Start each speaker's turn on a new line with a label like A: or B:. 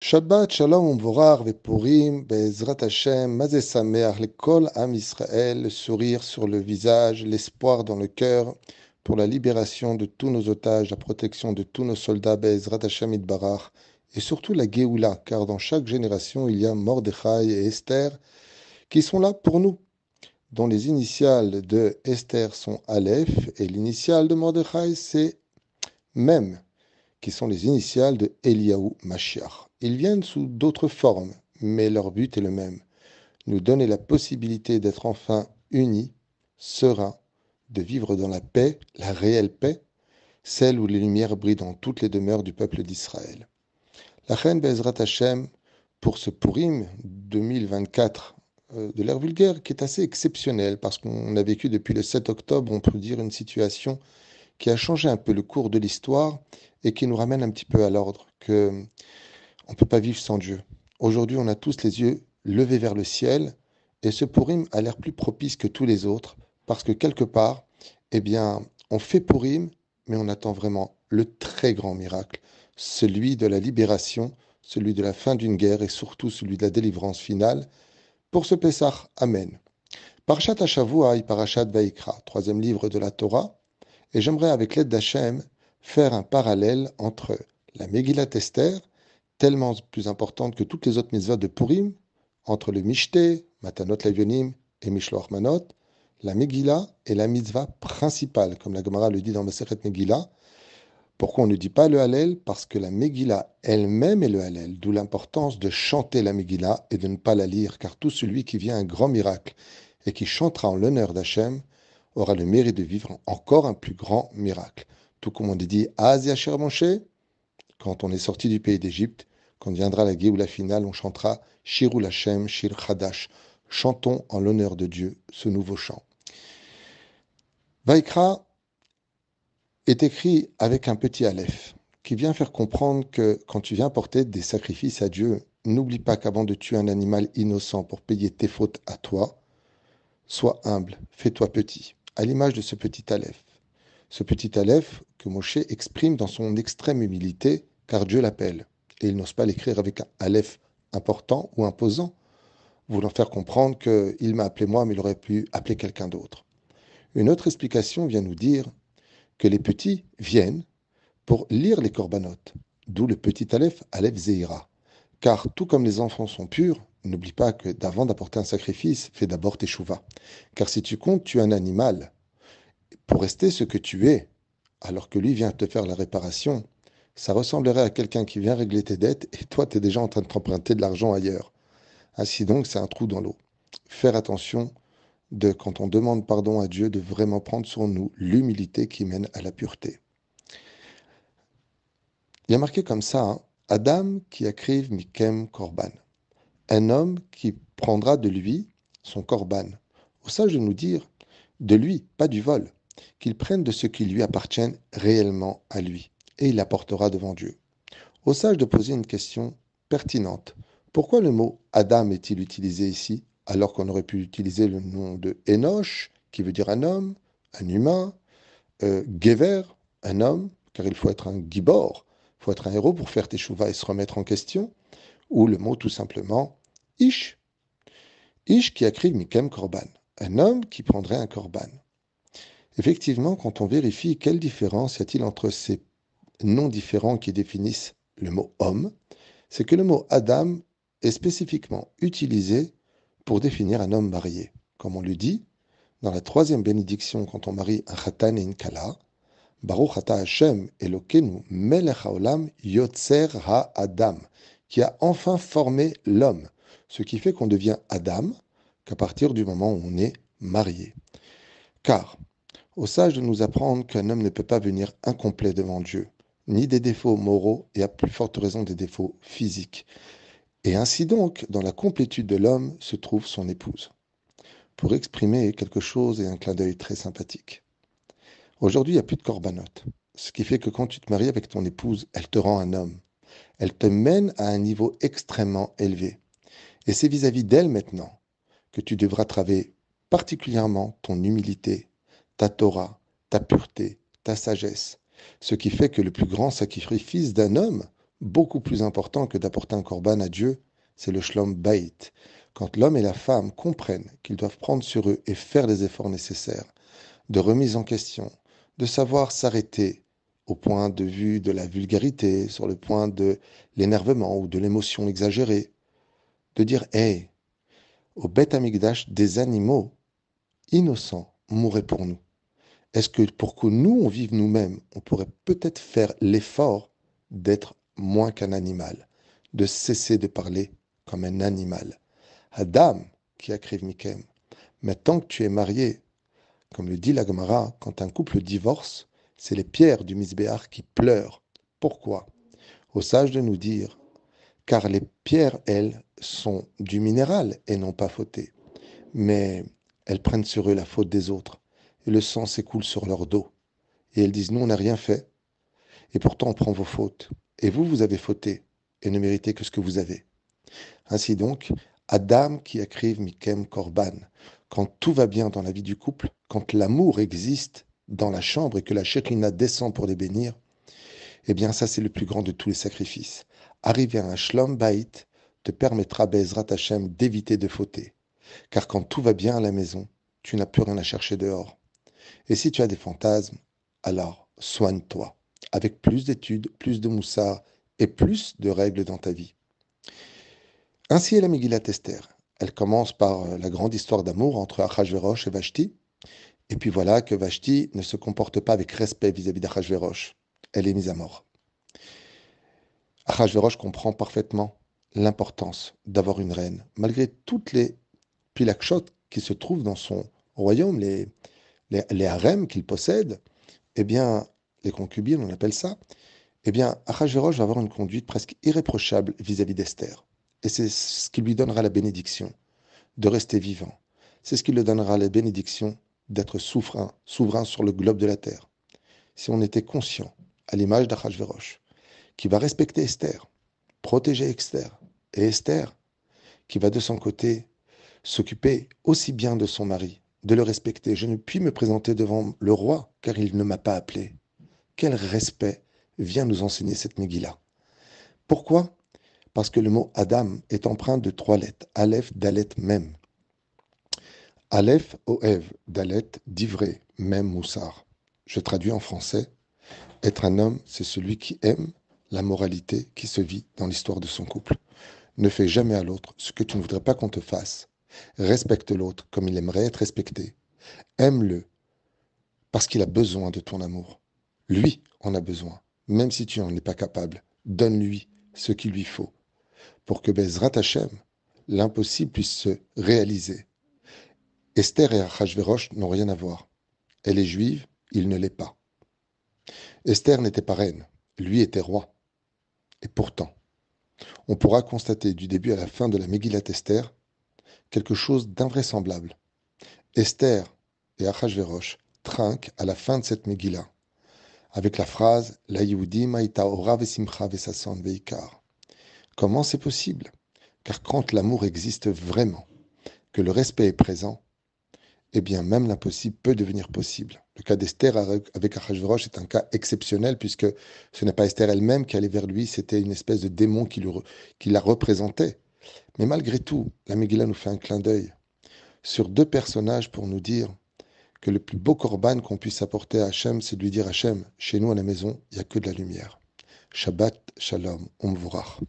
A: Shabbat Shalom Umvorar Vepurim Be'ezrat Hashem Mazé Sameach Lekol Am Israël, le sourire sur le visage, l'espoir dans le cœur pour la libération de tous nos otages, la protection de tous nos soldats Be'ezrat Hashem Itbarach et surtout la Géoula, car dans chaque génération il y a Mordechai et Esther qui sont là pour nous, dont les initiales de Esther sont Aleph et l'initiale de Mordechai c'est Mem, qui sont les initiales de Eliaou Mashiach. Ils viennent sous d'autres formes, mais leur but est le même, nous donner la possibilité d'être enfin unis, sereins, de vivre dans la paix, la réelle paix, celle où les lumières brillent dans toutes les demeures du peuple d'Israël. La reine Bezrat Hashem, pour ce Purim 2024 de l'ère vulgaire, qui est assez exceptionnel, parce qu'on a vécu depuis le 7 octobre, on peut dire, une situation qui a changé un peu le cours de l'histoire et qui nous ramène un petit peu à l'ordre, que on ne peut pas vivre sans Dieu. Aujourd'hui, on a tous les yeux levés vers le ciel et ce Purim a l'air plus propice que tous les autres parce que quelque part, eh bien, on fait Purim, mais on attend vraiment le très grand miracle, celui de la libération, celui de la fin d'une guerre et surtout celui de la délivrance finale pour ce Pessah. Amen. Parashat Hashavua et Parashat Vaikra, troisième livre de la Torah, et j'aimerais, avec l'aide d'Hachem, faire un parallèle entre la Megillat Esther, tellement plus importante que toutes les autres mitzvot de Purim, entre le Mishté, Matanot Levionim et Mishloach Manot, la Megillah est la mitzvah principale, comme la Gemara le dit dans Masechet Megillah. Pourquoi on ne dit pas le Hallel? Parce que la Megillah elle-même est le Hallel, d'où l'importance de chanter la Megillah et de ne pas la lire, car tout celui qui vient un grand miracle et qui chantera en l'honneur d'Hachem aura le mérite de vivre encore un plus grand miracle. Tout comme on dit Az Yasher Moshe, quand on est sorti du pays d'Égypte, quand viendra la Géoula finale, on chantera Shirul Hashem, Shir Chadash. Chantons en l'honneur de Dieu ce nouveau chant. Vaikra est écrit avec un petit aleph qui vient faire comprendre que quand tu viens porter des sacrifices à Dieu, n'oublie pas qu'avant de tuer un animal innocent pour payer tes fautes à toi, sois humble, fais-toi petit, à l'image de ce petit aleph. Ce petit aleph que Moshe exprime dans son extrême humilité, car Dieu l'appelle. Et il n'ose pas l'écrire avec un aleph important ou imposant, voulant faire comprendre qu'il m'a appelé moi, mais il aurait pu appeler quelqu'un d'autre. Une autre explication vient nous dire que les petits viennent pour lire les corbanotes, d'où le petit aleph, aleph zéira. Car tout comme les enfants sont purs, n'oublie pas que d'avant d'apporter un sacrifice, fais d'abord tes chouvas. Car si tu comptes tuer un animal pour rester ce que tu es, alors que lui vient te faire la réparation, ça ressemblerait à quelqu'un qui vient régler tes dettes et toi, tu es déjà en train de t'emprunter de l'argent ailleurs. Ainsi donc, c'est un trou dans l'eau. Faire attention de, quand on demande pardon à Dieu, de vraiment prendre sur nous l'humilité qui mène à la pureté. Il y a marqué comme ça, hein, Adam qui akriv mikem korban. Un homme qui prendra de lui son korban. Au sage de nous dire, de lui, pas du vol, qu'il prenne de ce qui lui appartient réellement à lui, et il l'apportera devant Dieu. Au sage de poser une question pertinente. Pourquoi le mot Adam est-il utilisé ici, alors qu'on aurait pu utiliser le nom de Enoch, qui veut dire un homme, un humain, Gever, un homme, car il faut être un gibor, il faut être un héros pour faire teshuva et se remettre en question, ou le mot tout simplement Ish, Ish qui écrit Mikem Korban, un homme qui prendrait un Korban. Effectivement, quand on vérifie quelle différence y a-t-il entre ces noms différents qui définissent le mot homme, c'est que le mot Adam est spécifiquement utilisé pour définir un homme marié. Comme on le dit dans la troisième bénédiction quand on marie un Khatan et une Kala, Baruch Ata Hashem Elokeinu Melech Haolam Yotzer Ha-Adam, qui a enfin formé l'homme, ce qui fait qu'on devient Adam qu'à partir du moment où on est marié. Car, au sage de nous apprendre qu'un homme ne peut pas venir incomplet devant Dieu, ni des défauts moraux et à plus forte raison des défauts physiques. Et ainsi donc, dans la complétude de l'homme se trouve son épouse, pour exprimer quelque chose et un clin d'œil très sympathique. Aujourd'hui, il n'y a plus de corbanote, ce qui fait que quand tu te maries avec ton épouse, elle te rend un homme. Elle te mène à un niveau extrêmement élevé. Et c'est vis-à-vis d'elle maintenant que tu devras travailler particulièrement ton humilité, ta Torah, ta pureté, ta sagesse. Ce qui fait que le plus grand sacrifice d'un homme, Beaucoup plus important que d'apporter un korban à Dieu, c'est le shlom bayit. Quand l'homme et la femme comprennent qu'ils doivent prendre sur eux et faire les efforts nécessaires, de remise en question, de savoir s'arrêter au point de vue de la vulgarité, sur le point de l'énervement ou de l'émotion exagérée, de dire, hey, au Beth Amikdash, des animaux innocents mouraient pour nous. Est-ce que pour que nous, on vive nous-mêmes, on pourrait peut-être faire l'effort d'être moins qu'un animal, de cesser de parler comme un animal? Adam, qui a créé Mikem, mais tant que tu es marié, comme le dit la Gemara, quand un couple divorce, c'est les pierres du misbéach qui pleurent. Pourquoi? Au sage de nous dire, car les pierres, elles, sont du minéral et non pas fautées. Mais elles prennent sur eux la faute des autres, et le sang s'écoule sur leur dos. Et elles disent, nous, on n'a rien fait, et pourtant on prend vos fautes. Et vous, vous avez fauté, et ne méritez que ce que vous avez. Ainsi donc, Adam qui écrive Mikem Korban, quand tout va bien dans la vie du couple, quand l'amour existe dans la chambre et que la Shekhina descend pour les bénir, eh bien ça c'est le plus grand de tous les sacrifices. Arriver à un Shlom Bait te permettra, Bezrat Hashem, d'éviter de fauter. Car quand tout va bien à la maison, tu n'as plus rien à chercher dehors. Et si tu as des fantasmes, alors soigne-toi, avec plus d'études, plus de moussard et plus de règles dans ta vie. Ainsi est la Megillat Esther. Elle commence par la grande histoire d'amour entre Achashverosh et Vashti. Et puis voilà que Vashti ne se comporte pas avec respect vis-à-vis d'Achashverosh. Elle est mise à mort. Achashverosh comprend parfaitement l'importance d'avoir une reine. Malgré toutes les pilakshot qui se trouvent dans son royaume, les harems qu'il possède, eh bien, les concubines, on appelle ça, eh bien, Achashverosh va avoir une conduite presque irréprochable vis-à-vis d'Esther. Et c'est ce qui lui donnera la bénédiction de rester vivant. C'est ce qui lui donnera la bénédiction d'être souverain sur le globe de la terre. Si on était conscient, à l'image d'Achashverosh, qui va respecter Esther, protéger Esther, et Esther, qui va de son côté s'occuper aussi bien de son mari, de le respecter. Je ne puis me présenter devant le roi, car il ne m'a pas appelé. Quel respect vient nous enseigner cette Megillah? Pourquoi? Parce que le mot Adam est empreint de 3 lettres, Aleph, Dalet, Mem. Aleph, Oev, Dalet, d'ivrer, Mem, Moussar. Je traduis en français. Être un homme, c'est celui qui aime la moralité qui se vit dans l'histoire de son couple. Ne fais jamais à l'autre ce que tu ne voudrais pas qu'on te fasse. Respecte l'autre comme il aimerait être respecté. Aime-le parce qu'il a besoin de ton amour. Lui en a besoin, même si tu n'en es pas capable. Donne-lui ce qu'il lui faut pour que Bezrat Hashem, l'impossible puisse se réaliser. Esther et Achashverosh n'ont rien à voir. Elle est juive, il ne l'est pas. Esther n'était pas reine, lui était roi. Et pourtant, on pourra constater du début à la fin de la Megillat Esther quelque chose d'invraisemblable. Esther et Achashverosh trinquent à la fin de cette Megillah avec la phrase La Yehudim haïta ora vesimcha vesason veikar. Comment c'est possible? Car quand l'amour existe vraiment, que le respect est présent, eh bien même l'impossible peut devenir possible. Le cas d'Esther avec Achashverosh est un cas exceptionnel puisque ce n'est pas Esther elle-même qui allait vers lui, c'était une espèce de démon qui la représentait. Mais malgré tout, la Megillah nous fait un clin d'œil sur 2 personnages pour nous dire que le plus beau korban qu'on puisse apporter à Hachem, c'est de lui dire Hachem, chez nous à la maison, il n'y a que de la lumière. Shabbat Shalom, Umvurach.